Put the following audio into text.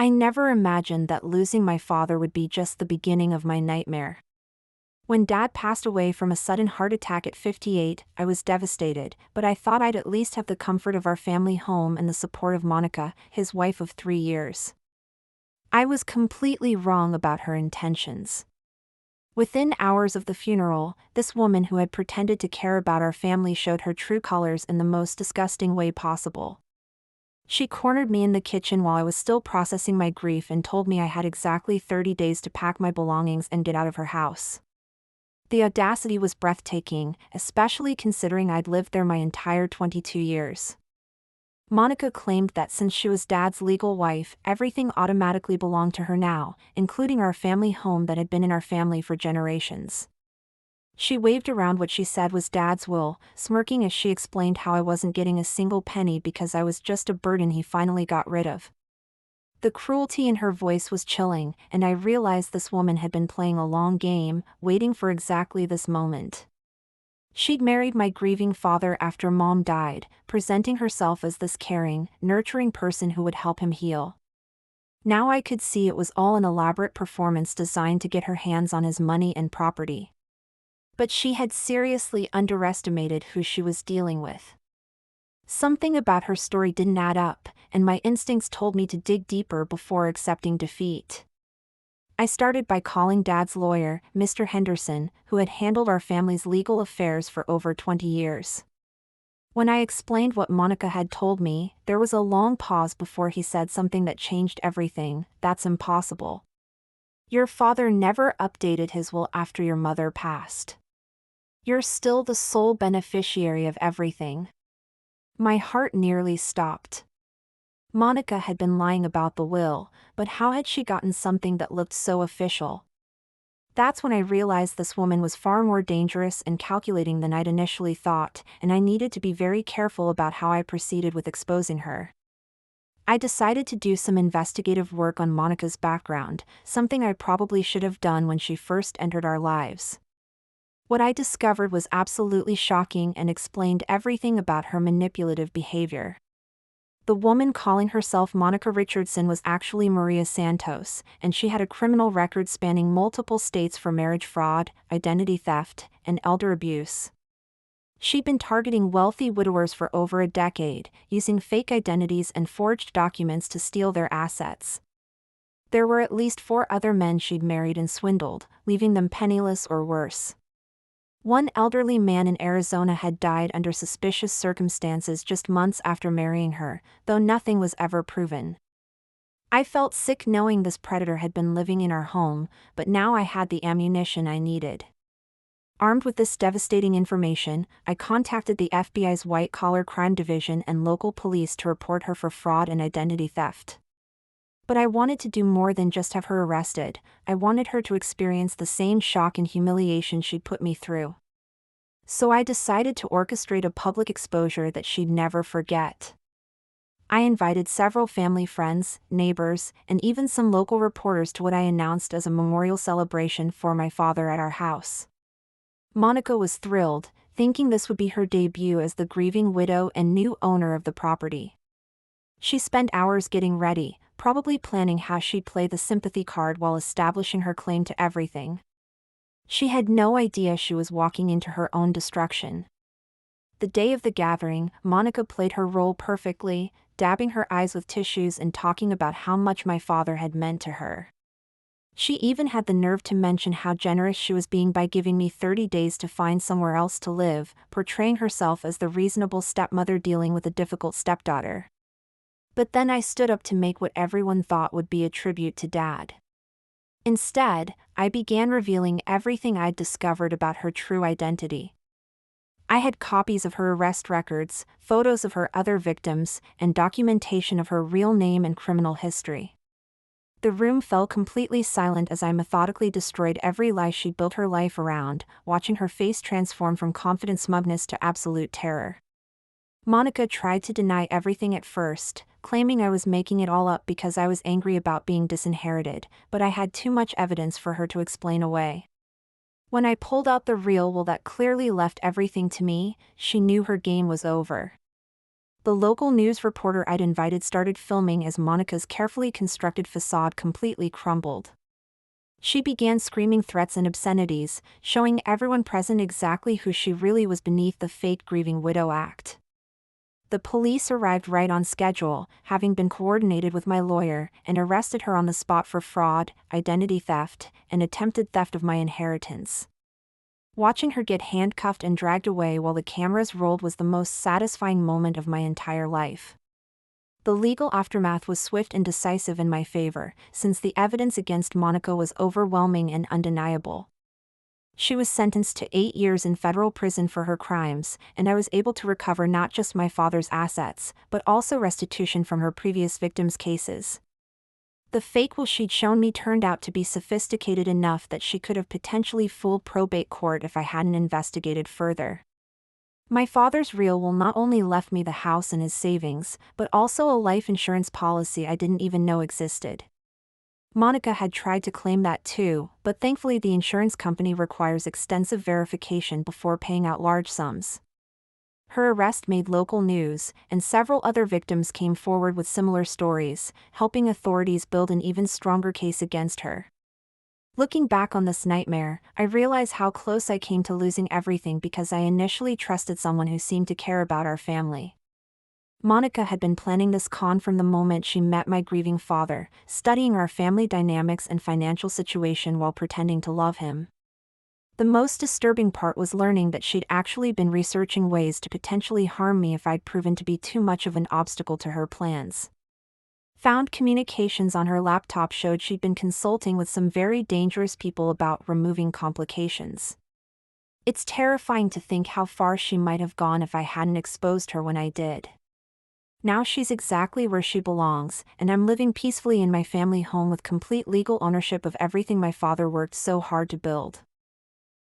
I never imagined that losing my father would be just the beginning of my nightmare. When Dad passed away from a sudden heart attack at 58, I was devastated, but I thought I'd at least have the comfort of our family home and the support of Monica, his wife of 3 years. I was completely wrong about her intentions. Within hours of the funeral, this woman who had pretended to care about our family showed her true colors in the most disgusting way possible. She cornered me in the kitchen while I was still processing my grief and told me I had exactly 30 days to pack my belongings and get out of her house. The audacity was breathtaking, especially considering I'd lived there my entire 22 years. Monica claimed that since she was Dad's legal wife, everything automatically belonged to her now, including our family home that had been in our family for generations. She waved around what she said was Dad's will, smirking as she explained how I wasn't getting a single penny because I was just a burden he finally got rid of. The cruelty in her voice was chilling, and I realized this woman had been playing a long game, waiting for exactly this moment. She'd married my grieving father after Mom died, presenting herself as this caring, nurturing person who would help him heal. Now I could see it was all an elaborate performance designed to get her hands on his money and property. But she had seriously underestimated who she was dealing with. Something about her story didn't add up, and my instincts told me to dig deeper before accepting defeat. I started by calling Dad's lawyer, Mr. Henderson, who had handled our family's legal affairs for over 20 years. When I explained what Monica had told me, there was a long pause before he said something that changed everything. That's impossible. Your father never updated his will after your mother passed. You're still the sole beneficiary of everything. My heart nearly stopped. Monica had been lying about the will, but how had she gotten something that looked so official? That's when I realized this woman was far more dangerous and calculating than I'd initially thought, and I needed to be very careful about how I proceeded with exposing her. I decided to do some investigative work on Monica's background, something I probably should have done when she first entered our lives. What I discovered was absolutely shocking and explained everything about her manipulative behavior. The woman calling herself Monica Richardson was actually Maria Santos, and she had a criminal record spanning multiple states for marriage fraud, identity theft, and elder abuse. She'd been targeting wealthy widowers for over a decade, using fake identities and forged documents to steal their assets. There were at least 4 other men she'd married and swindled, leaving them penniless or worse. One elderly man in Arizona had died under suspicious circumstances just months after marrying her, though nothing was ever proven. I felt sick knowing this predator had been living in our home, but now I had the ammunition I needed. Armed with this devastating information, I contacted the FBI's white-collar crime division and local police to report her for fraud and identity theft. But I wanted to do more than just have her arrested. I wanted her to experience the same shock and humiliation she'd put me through. So I decided to orchestrate a public exposure that she'd never forget. I invited several family friends, neighbors, and even some local reporters to what I announced as a memorial celebration for my father at our house. Monica was thrilled, thinking this would be her debut as the grieving widow and new owner of the property. She spent hours getting ready, probably planning how she'd play the sympathy card while establishing her claim to everything. She had no idea she was walking into her own destruction. The day of the gathering, Monica played her role perfectly, dabbing her eyes with tissues and talking about how much my father had meant to her. She even had the nerve to mention how generous she was being by giving me 30 days to find somewhere else to live, portraying herself as the reasonable stepmother dealing with a difficult stepdaughter. But then I stood up to make what everyone thought would be a tribute to Dad. Instead, I began revealing everything I'd discovered about her true identity. I had copies of her arrest records, photos of her other victims, and documentation of her real name and criminal history. The room fell completely silent as I methodically destroyed every lie she'd built her life around, watching her face transform from confident smugness to absolute terror. Monica tried to deny everything at first, claiming I was making it all up because I was angry about being disinherited, but I had too much evidence for her to explain away. When I pulled out the real will that clearly left everything to me, she knew her game was over. The local news reporter I'd invited started filming as Monica's carefully constructed facade completely crumbled. She began screaming threats and obscenities, showing everyone present exactly who she really was beneath the fake grieving widow act. The police arrived right on schedule, having been coordinated with my lawyer, and arrested her on the spot for fraud, identity theft, and attempted theft of my inheritance. Watching her get handcuffed and dragged away while the cameras rolled was the most satisfying moment of my entire life. The legal aftermath was swift and decisive in my favor, since the evidence against Monica was overwhelming and undeniable. She was sentenced to 8 years in federal prison for her crimes, and I was able to recover not just my father's assets, but also restitution from her previous victims' cases. The fake will she'd shown me turned out to be sophisticated enough that she could have potentially fooled probate court if I hadn't investigated further. My father's real will not only left me the house and his savings, but also a life insurance policy I didn't even know existed. Monica had tried to claim that too, but thankfully the insurance company requires extensive verification before paying out large sums. Her arrest made local news, and several other victims came forward with similar stories, helping authorities build an even stronger case against her. Looking back on this nightmare, I realize how close I came to losing everything because I initially trusted someone who seemed to care about our family. Monica had been planning this con from the moment she met my grieving father, studying our family dynamics and financial situation while pretending to love him. The most disturbing part was learning that she'd actually been researching ways to potentially harm me if I'd proven to be too much of an obstacle to her plans. Found communications on her laptop showed she'd been consulting with some very dangerous people about removing complications. It's terrifying to think how far she might have gone if I hadn't exposed her when I did. Now she's exactly where she belongs, and I'm living peacefully in my family home with complete legal ownership of everything my father worked so hard to build.